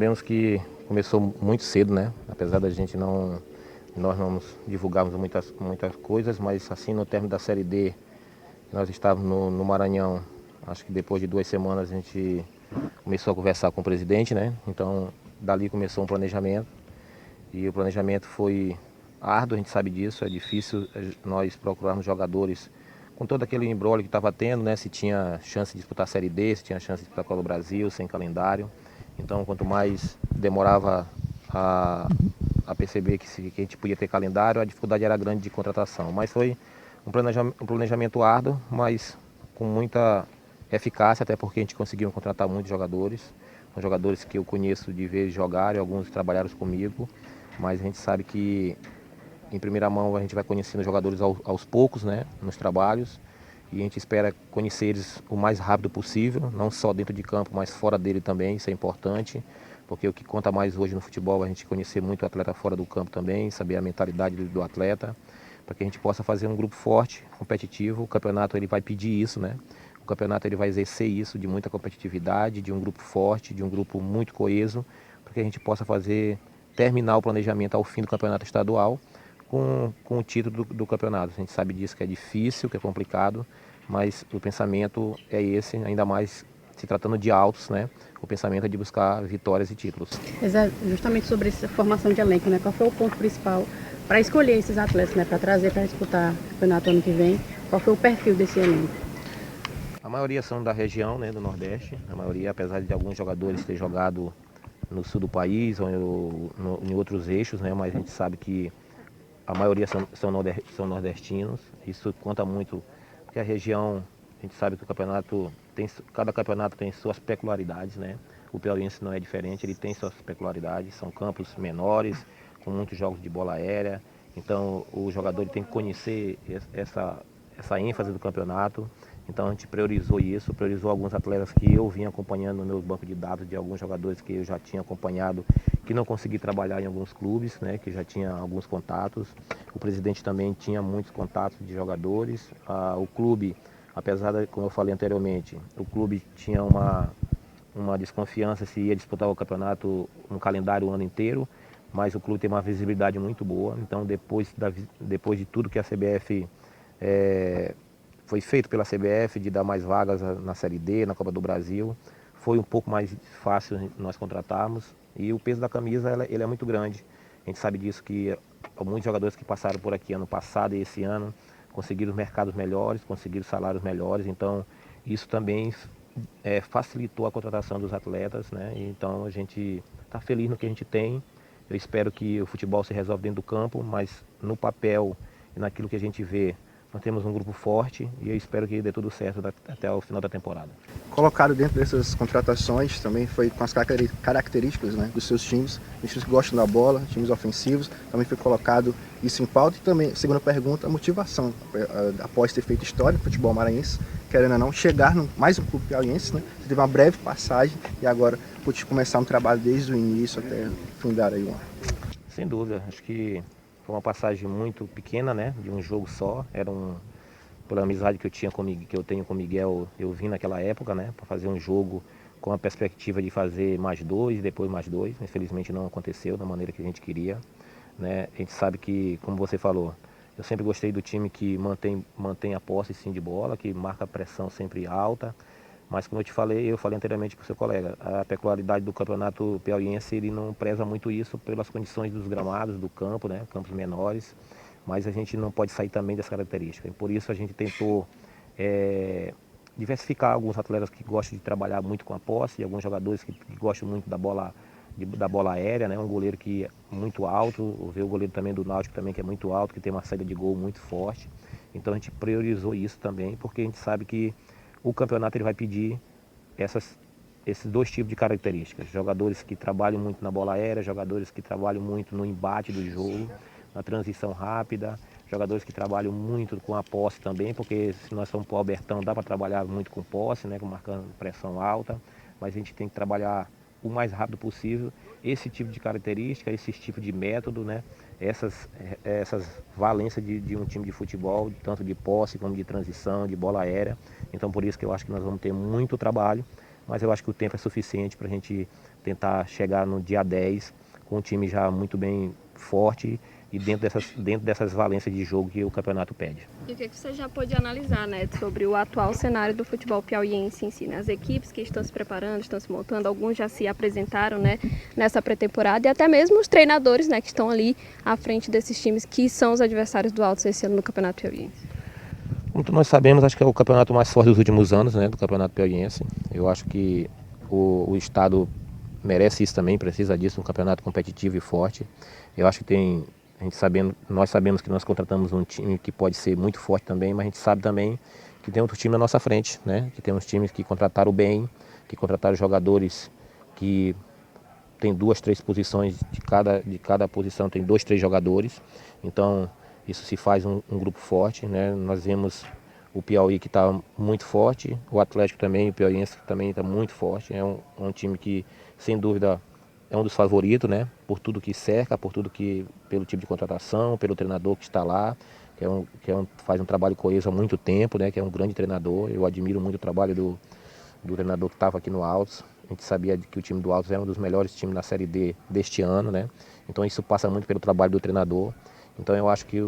Sabemos que começou muito cedo, né? Apesar da gente nós não divulgarmos muitas coisas, mas assim no término da Série D, nós estávamos no Maranhão, acho que depois de 2 semanas a gente começou a conversar com o presidente, né? Então dali começou um planejamento e o planejamento foi árduo, a gente sabe disso, é difícil nós procurarmos jogadores com todo aquele imbróglio que estava tendo, né? Se tinha chance de disputar a Série D, se tinha chance de disputar a Copa do Brasil, sem calendário. Então, quanto mais demorava a, a perceber que a gente podia ter calendário, a dificuldade era grande de contratação. Mas foi um planejamento árduo, mas com muita eficácia, até porque a gente conseguiu contratar muitos jogadores. São jogadores que eu conheço de ver jogar, e alguns trabalharam comigo, mas a gente sabe que em primeira mão a gente vai conhecendo os jogadores aos poucos, né, nos trabalhos, e a gente espera conhecer eles o mais rápido possível, não só dentro de campo, mas fora dele também, isso é importante, porque o que conta mais hoje no futebol é a gente conhecer muito o atleta fora do campo também, saber a mentalidade do atleta, para que a gente possa fazer um grupo forte, competitivo. O campeonato ele vai pedir isso, né? O campeonato ele vai exercer isso de muita competitividade, de um grupo forte, de um grupo muito coeso, para que a gente possa terminar o planejamento ao fim do campeonato estadual com o título do campeonato. A gente sabe disso que é difícil, que é complicado, mas o pensamento é esse, ainda mais se tratando de altos, né? O pensamento é de buscar vitórias e títulos. Justamente sobre essa formação de elenco, né? Qual foi o ponto principal para escolher esses atletas, né? Para trazer para disputar o campeonato ano que vem? Qual foi o perfil desse elenco? A maioria são da região, né, do Nordeste. A maioria, apesar de alguns jogadores terem jogado no sul do país ou em outros eixos, né? Mas a gente sabe que a maioria são nordestinos. Isso conta muito, porque a região, a gente sabe que cada campeonato tem suas peculiaridades, né? O Piauiense não é diferente, ele tem suas peculiaridades, são campos menores, com muitos jogos de bola aérea. Então o jogador tem que conhecer essa ênfase do campeonato. Então a gente priorizou alguns atletas que eu vinha acompanhando no meu banco de dados, de alguns jogadores que eu já tinha acompanhado, que não consegui trabalhar em alguns clubes, né, que já tinha alguns contatos. O presidente também tinha muitos contatos de jogadores. O clube, apesar de, como eu falei anteriormente, o clube tinha uma desconfiança se ia disputar o campeonato, um calendário o ano inteiro, mas o clube tem uma visibilidade muito boa. Então depois de tudo que a CBF foi feito pela CBF de dar mais vagas na Série D, na Copa do Brasil, foi um pouco mais fácil nós contratarmos, e o peso da camisa ele é muito grande. A gente sabe disso, que muitos jogadores que passaram por aqui ano passado e esse ano conseguiram mercados melhores, conseguiram salários melhores, então isso também facilitou a contratação dos atletas, né? Então a gente está feliz no que a gente tem. Eu espero que o futebol se resolva dentro do campo, mas no papel e naquilo que a gente vê, nós temos um grupo forte e eu espero que dê tudo certo até o final da temporada. Colocado dentro dessas contratações também foi com as características, né, dos seus times, times que gostam da bola, times ofensivos, também foi colocado isso em pauta. E também, segunda pergunta, a motivação, após ter feito história no futebol maranhense, querendo ou não, chegar mais um clube piauiense, né? Você teve uma breve passagem e agora pode começar um trabalho desde o início até fundar aí uma. Sem dúvida, acho que foi uma passagem muito pequena, né, de um jogo só. Pela amizade que eu tenho com o Miguel, eu vim naquela época, né, para fazer um jogo com a perspectiva de fazer mais dois, depois mais dois. Infelizmente não aconteceu da maneira que a gente queria, né? A gente sabe que, como você falou, eu sempre gostei do time que mantém a posse sim de bola, que marca a pressão sempre alta. Mas como eu falei anteriormente para o seu colega, a peculiaridade do campeonato piauiense, ele não preza muito isso pelas condições dos gramados, do campo, né, campos menores, mas a gente não pode sair também dessa característica. E por isso a gente tentou diversificar alguns atletas que gostam de trabalhar muito com a posse, e alguns jogadores que gostam muito da bola aérea, né, um goleiro que é muito alto, ver o goleiro também do Náutico também que é muito alto, que tem uma saída de gol muito forte. Então a gente priorizou isso também, porque a gente sabe que o campeonato ele vai pedir esses dois tipos de características. Jogadores que trabalham muito na bola aérea, jogadores que trabalham muito no embate do jogo, na transição rápida, jogadores que trabalham muito com a posse também, porque se nós formos para o Albertão dá para trabalhar muito com posse, né, marcando pressão alta, mas a gente tem que trabalhar o mais rápido possível esse tipo de característica, esse tipo de método, né, essas valências de um time de futebol, tanto de posse como de transição, de bola aérea. Então por isso que eu acho que nós vamos ter muito trabalho, mas eu acho que o tempo é suficiente para a gente tentar chegar no dia 10 com um time já muito bem forte e dentro dessas valências de jogo que o campeonato pede. E o que você já pôde analisar, né, sobre o atual cenário do futebol piauiense em si, né? As equipes que estão se preparando, estão se montando, alguns já se apresentaram, né, nessa pré-temporada, e até mesmo os treinadores, né, que estão ali à frente desses times que são os adversários do Altos esse ano no Campeonato Piauiense. Como nós sabemos, acho que é o campeonato mais forte dos últimos anos, né, do Campeonato Piauiense. Eu acho que o estado merece isso também, precisa disso, um campeonato competitivo e forte. Eu acho que nós sabemos que nós contratamos um time que pode ser muito forte também, mas a gente sabe também que tem outro time na nossa frente, né? Que tem uns times que contrataram bem, que contrataram jogadores que tem 2, 3 posições, de cada posição tem 2, 3 jogadores. Então isso se faz um grupo forte, né? Nós vemos o Piauí que está muito forte, o Atlético também, o Piauiense também está muito forte. É um time que, sem dúvida, é um dos favoritos, né? Por tudo que cerca, pelo tipo de contratação, pelo treinador que está lá, faz um trabalho coeso há muito tempo, né? Que é um grande treinador. Eu admiro muito o trabalho do treinador que estava aqui no Altos. A gente sabia que o time do Altos é um dos melhores times na Série D deste ano, né? Então isso passa muito pelo trabalho do treinador. Então eu acho que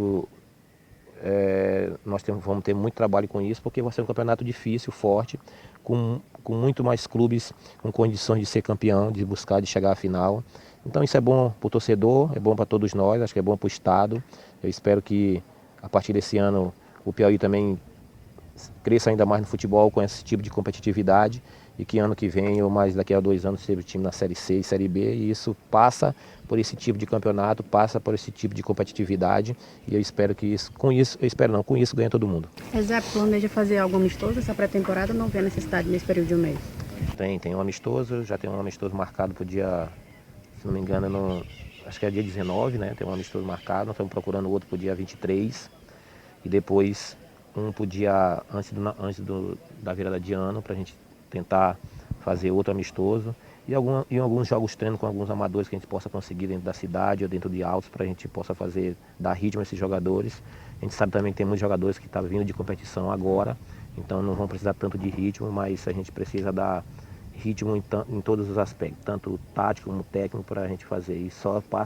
vamos ter muito trabalho com isso, porque vai ser um campeonato difícil, forte, com muito mais clubes com condições de ser campeão, de chegar à final. Então isso é bom para o torcedor, é bom para todos nós, acho que é bom para o estado. Eu espero que a partir desse ano o Piauí também cresça ainda mais no futebol com esse tipo de competitividade e que ano que vem ou mais daqui a 2 anos seja o time na Série C e Série B, e isso passa por esse tipo de campeonato, passa por esse tipo de competitividade, e eu espero que com isso ganha todo mundo. Exato, planeja fazer algo amistoso essa pré-temporada ou não vê necessidade nesse período de um mês? Tem um amistoso, já tem um amistoso marcado para o dia, se não me engano, acho que é dia 19, né? Tem um amistoso marcado, nós estamos procurando outro para o dia 23 e depois um para o dia antes da virada de ano, para a gente tentar fazer outro amistoso e alguns jogos treino com alguns amadores que a gente possa conseguir dentro da cidade ou dentro de Altos, para a gente possa dar ritmo a esses jogadores. A gente sabe também que tem muitos jogadores que estão vindo de competição agora, então não vão precisar tanto de ritmo, mas a gente precisa dar ritmo em todos os aspectos, tanto tático como técnico, para a gente fazer. E só passa